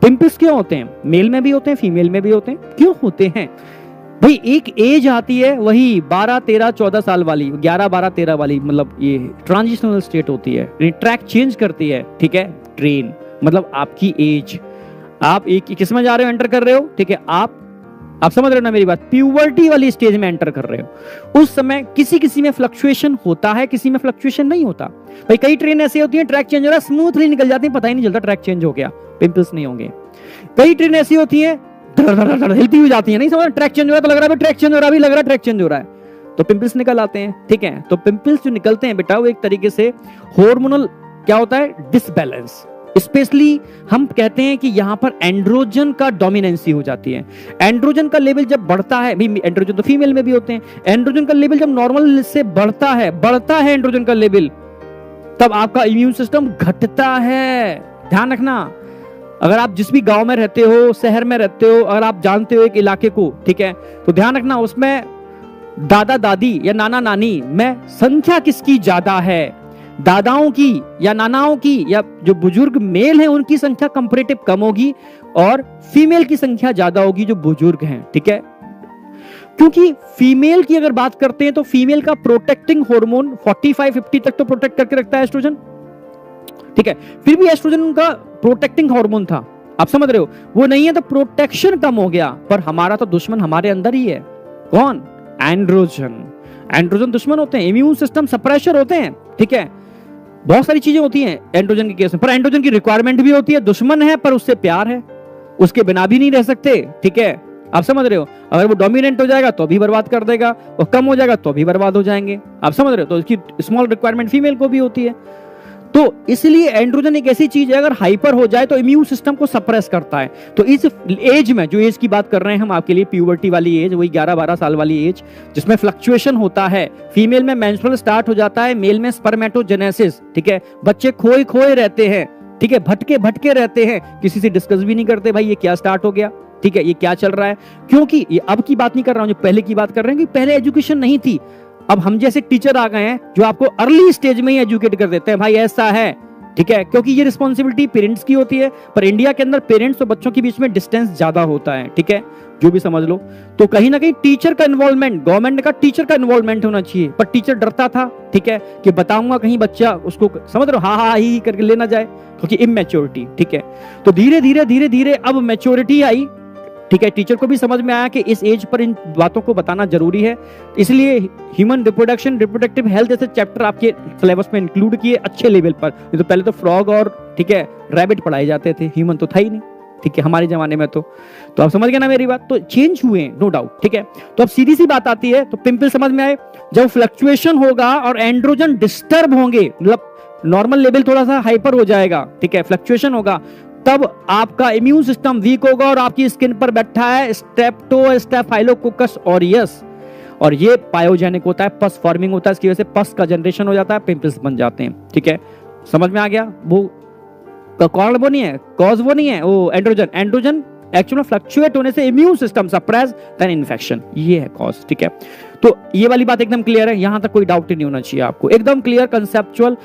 Pimples क्यों होते हैं? मेल में भी होते हैं, फीमेल में भी होते हैं। क्यों होते हैं भाई? एक एज आती है, वही 12, 13, 14 साल वाली, 11, 12, 13 वाली, मतलब ये ट्रांजिशनल स्टेट होती है, ट्रैक चेंज करती है, ठीक है। ट्रेन मतलब आपकी एज, आप एक किस में जा रहे हो, एंटर कर रहे हो, ठीक है। आप समझ रहे हो ना मेरी बात? प्यूबर्टी वाली स्टेज में एंटर कर रहे हो। उस समय किसी किसी में फ्लक्चुएशन होता है, किसी में फ्लक्चुएशन नहीं होता। भाई कई ट्रेन ऐसी होती है, ट्रैक चेंज हो रहा है, स्मूथली निकल जाती है, पता ही नहीं चलता ट्रैक चेंज हो गया, पिंपल्स नहीं होंगे। कई ट्रेन ऐसी होती है हिलती हुई जाती है, नहीं समझ, ट्रैक चेंज हो रहा है तो लग रहा है ट्रैक चेंज हो रहा है, अभी लग रहा है ट्रैक चेंज हो रहा है, तो पिंपल्स निकल आते हैं, ठीक है। तो पिंपल्स जो निकलते हैं बेटा, वो एक तरीके से हार्मोनल क्या होता है, डिसबैलेंस। स्पेशली हम कहते हैं कि यहां पर एंड्रोजन का डोमिनेंसी हो जाती है। एंड्रोजन का लेवल जब बढ़ता है, भी एंड्रोजन तो फीमेल में भी होते हैं, एंड्रोजन का लेवल जब नॉर्मल से बढ़ता है एंड्रोजन का लेवल, तब आपका इम्यून सिस्टम घटता है। ध्यान रखना, अगर आप जिस भी गांव में रहते हो, शहर में रहते हो, अगर आप जानते हो एक इलाके को, ठीक है, तो ध्यान रखना उसमें दादा दादी या नाना नानी में संख्या किसकी ज्यादा है, दादाओं की या नानाओं की, या जो बुजुर्ग मेल हैं उनकी संख्या कंपैरेटिव कम होगी, और फीमेल की संख्या ज्यादा होगी जो बुजुर्ग हैं, ठीक है। क्योंकि फीमेल की अगर बात करते हैं तो फीमेल का प्रोटेक्टिंग हार्मोन 45-50 तक तो प्रोटेक्ट करके रखता है एस्ट्रोजन, ठीक है। फिर भी एस्ट्रोजन उनका प्रोटेक्टिंग हार्मोन था, आप समझ रहे हो, वो नहीं है तो प्रोटेक्शन कम हो गया। पर हमारा तो दुश्मन हमारे अंदर ही है, कौन? एंड्रोजन। एंड्रोजन दुश्मन होते हैं, इम्यून सिस्टम सप्रेशर होते हैं, ठीक है। बहुत सारी चीजें होती हैं एंड्रोजन के केस में, पर एंड्रोजन की रिक्वायरमेंट भी होती है। दुश्मन है पर उससे प्यार है, उसके बिना भी नहीं रह सकते, ठीक है। आप समझ रहे हो, अगर वो डोमिनेंट हो जाएगा तो भी बर्बाद कर देगा, और कम हो जाएगा तो भी बर्बाद हो जाएंगे, आप समझ रहे हो। तो इसकी स्मॉल रिक्वायरमेंट फीमेल को भी होती है। तो इसलिए एंड्रोजन एक ऐसी चीज है, अगर हाइपर हो जाए तो इम्यून सिस्टम को सप्रेस करता है। तो इस एज में, जो एज की बात कर रहे हैं हम आपके लिए, प्यूबर्टी वाली एज, वही 11-12 साल वाली एज, जिसमें फ्लक्चुएशन होता है। फीमेल में मेंस्ट्रुअल स्टार्ट हो जाता है, मेल में स्पर्मेटोजेनेसिस, ठीक है। बच्चे खोए खोए रहते हैं, ठीक है, भटके भटके रहते हैं, किसी से डिस्कस भी नहीं करते भाई ये क्या स्टार्ट हो गया, ठीक है, ये क्या चल रहा है। क्योंकि ये अब की बात नहीं कर रहा हूं, जो पहले की बात कर रहे हैं, कि पहले एजुकेशन नहीं थी। अब हम जैसे टीचर आ गए हैं जो आपको अर्ली स्टेज में ही एजुकेट कर देते हैं, भाई ऐसा है, ठीक है, क्योंकि ये रिस्पॉन्सिबिलिटी पेरेंट्स की होती है। पर इंडिया के अंदर पेरेंट्स और बच्चों के बीच में डिस्टेंस ज्यादा होता है, ठीक है, जो भी समझ लो। तो कहीं ना कहीं टीचर का इन्वॉल्वमेंट, गवर्नमेंट का टीचर का इन्वॉल्वमेंट होना चाहिए, पर टीचर डरता था, ठीक है, कि बताऊंगा कहीं बच्चा उसको, समझ रहे हो, हा ही करके लेना जाए, क्योंकि इमेच्योरिटी, ठीक है। तो धीरे धीरे धीरे धीरे अब मैच्योरिटी आई, ठीक है। टीचर को भी समझ में आया कि इस एज पर इन बातों को बताना जरूरी है, इसलिए ह्यूमन रिप्रोडक्शन, रिप्रोडक्टिव हेल्थ जैसे चैप्टर आपके सिलेबस में इंक्लूड किए अच्छे लेवल पर। तो पहले तो फ्रॉग और, ठीक है, रैबिट पढ़ाए जाते थे, ह्यूमन तो था ही नहीं, ठीक है, हमारे जमाने में। तो आप समझ गए ना मेरी बात? तो चेंज हुए, नो डाउट, ठीक है। तो अब सीधी सी बात आती है, तो पिंपल समझ में आए, जब फ्लक्चुएशन होगा और एंड्रोजन डिस्टर्ब होंगे, मतलब नॉर्मल लेवल थोड़ा सा हाइपर हो जाएगा, ठीक है, फ्लक्चुएशन होगा, तब आपका इम्यून सिस्टम वीक होगा और आपकी स्किन पर बैठा है स्टेफाइलोकोकस ऑरियस, और ये पायोजेनिक होता है, पस फॉर्मिंग होता है, इसकी वजह से पस का जनरेशन हो जाता है, पिंपल्स बन जाते हैं, ठीक है। समझ में आ गया? वो कौन वो नहीं है, कॉज वो नहीं है, वो एंड्रोजन एक्चुअली फ्लक्चुएट होने से immune system suppress then infection, ये है कॉज, ठीक है। तो ये वाली बात एकदम क्लियर है, यहां तक कोई डाउट ही नहीं होना चाहिए आपको, एकदम क्लियर कंसेप्चुअल।